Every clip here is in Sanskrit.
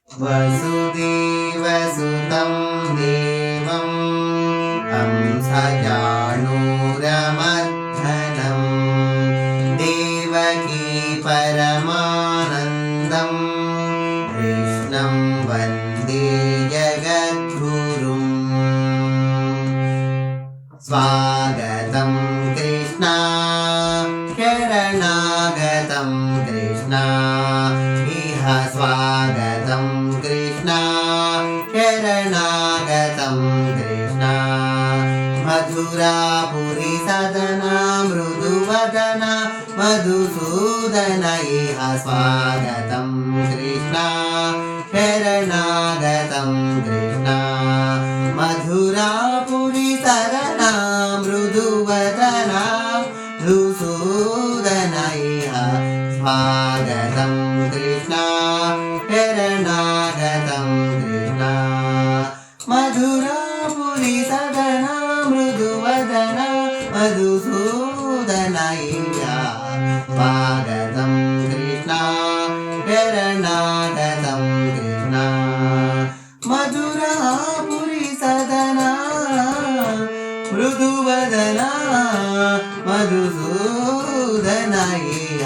वसुदेवसुतं देवं हंसचाणूरमर्दनं देवकी परमानन्दं कृष्णं वन्दे जगद्गुरुम्। स्वागतं कृष्णा शरणागतं कृष्णा इह स्वागतं कृष्णा शरणागतं कृष्णा मधुरापुरी सदना मृदुवदना मधुसूदन इह स्वागतं कृष्णा शरणागतं कृष्णा मधुरापुरी सदना मृदुवदना मधुसूदन इह स्वागतं कृष्णा शरणागतं कृष्णा मधुरापुरी सदना मृदुवदना मधुसूदन इह स्वागतं कृष्णा शरणागतं कृष्णा मधुरापुरी सदना मृदुवदना मधुसूदन इह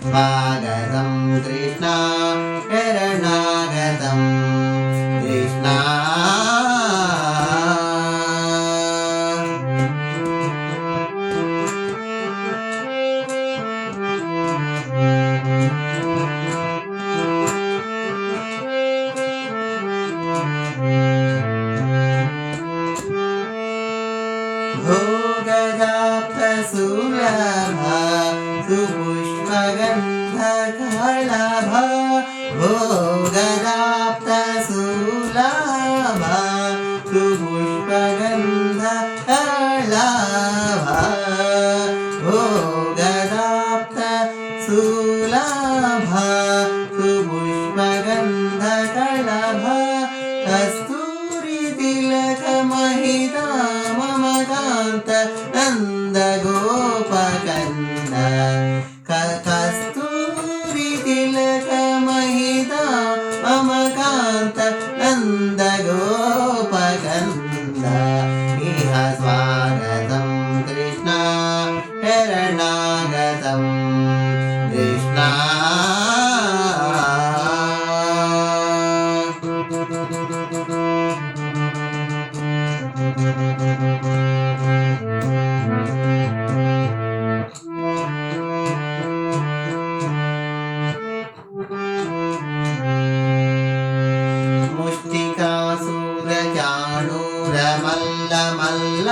स्वागतं कृष्णा शरणागतं कृष्णा। भोगदाप्तसुलभा सुपुष्पगन्धकलभा भोगदाप्तसुलभा सुपुष्पगन्धकलभा भोगदाप्तसुलभा सुपुष्पगन्धकलभा कस्तूरितिलकमहिता मम कान्त नन्दगोपकन्द कस्तूरितिलकमहिता मम कान्त नन्दगोपकन्द इह स्वागतं कृष्णा शरणागतं कृष्णा।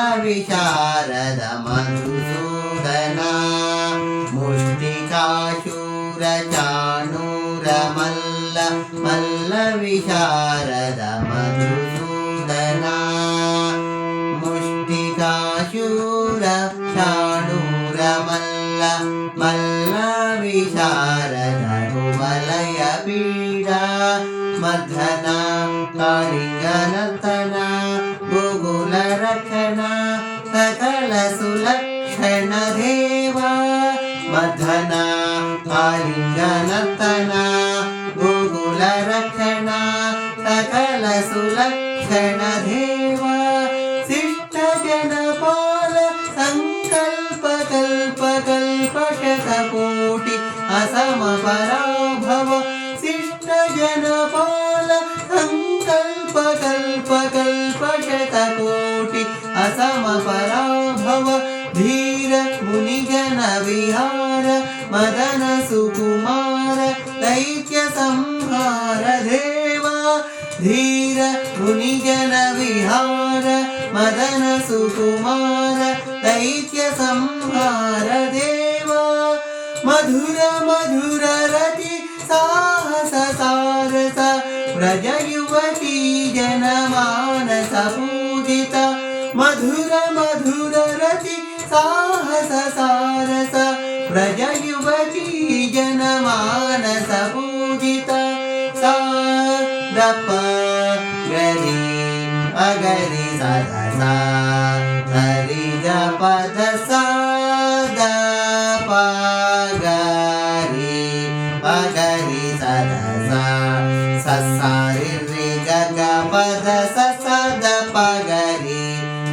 मुष्टिकासुरचाणूरमल्लमल्लविशारद मधुसूदना मुष्टिकाशूरचाणूरमल्लमल्लविशारद मधुसूदना मुष्टिकाशूरचाणूरमल्लमल्लविशारद कुवलयपीडा मर्दना कालिङ्गनर्तना गोकुलरक्षणा सकलसुलक्षण देवा मर्दना कालिङ्गनर्तना गोकुलरक्षणा सकलसुलक्षण देवा शिष्टजनपाल सङ्कल्पकल्पकल्पशतकोटि असमपराभव शिष्टजनपाल सङ्कल्पकल्पकल्पशतकोटि असमपराभव धीर मुनिजन विहार मदन सुकुमार दैत्य संहार देवा धीर मुनिजन विहार मदन सुकुमार दैत्य संहार देवा मधुर मधुर रति साहस सारस व्रज युवती जनमानस पूजिता मधुर मधुर रति साहस सारस व्रज युवती जनमानस पूजिता सा दप गरि अगरि सदसा हरि पद सा द प गरि पगरि सदसा ससा ಪದ ಸ ಸದ ಪಗರಿ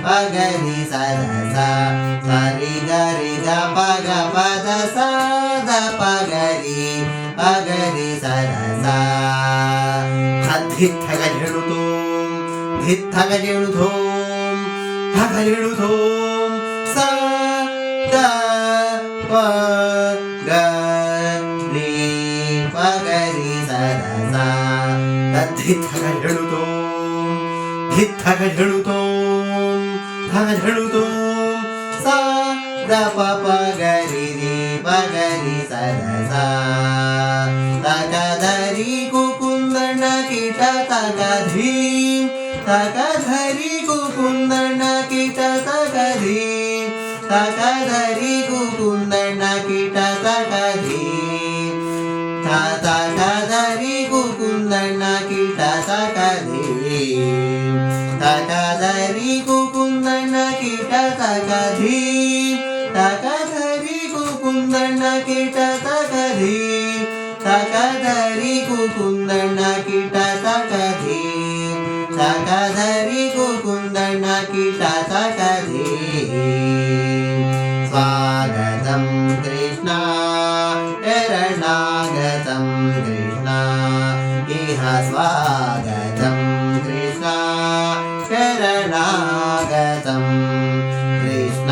ಪಗರಿ ಸದ ಸ ಸರಿ ಗರಿ ಗ ಪಗ ಪದ ಸದ ಪಗರಿ ಪಗರಿ ಸದ ಸ ಧಿತ್ ಗಜಳು ತೋಂ ಧಿತ್ ಗಜಳು ಧೋಂ ಗಜಳು ಧೋಂ ಸ ದ ಪ ಗ ರಿ ಪಗರಿ ಸದ ಸ ಧಿತ್ ಗಜಳು ತೋಂ ಧಿತ್ ಗಜಳು ತೋಂ ಗಜಳು ತೋಂ ಸ ದ ಪ ಪ ಗರಿ ರಿ ಪಗರಿ ಸದ ಸ ತಗಧರಿ ಕುಕುಂದಣ ಕಿಟ ತಗಧೀಂ ತಗಧರಿ ಕುಕುಂದಣ ಕಿಟ ತಗಧೀಂ ತಗಧರಿ ಕುಕುಂದಣ ಕಿಟ ತಗಧೀಂ ತಗಧರಿ ಕುಕುಂದಣ ಕಿಟ ತಗಧೀಂ ತಗಧರಿ ಕುಕುಂದಣ ಕಿಟ ತಗಧೀಂ ತಗಧರಿ ಕುಕುಂದಣ ಕಿಟ ತಗಧೀಂ ತಗಧರಿ ಕುಕುಂದಣ ಕಿಟ ತಗಧೀಂ ತಗಧರಿ ಕುಕುಂದಣ ಕಿಟ ತಗಧೀಂ ಸ್ವಾಗತಂ ಕೃಷ್ಣ ಶರಣಾಗತಂ ಕೃಷ್ಣ ಇಹ ಸ್ವಾಗತಂ ಕೃಷ್ಣ ಶರಣಾಗತಂ ಕೃಷ್ಣ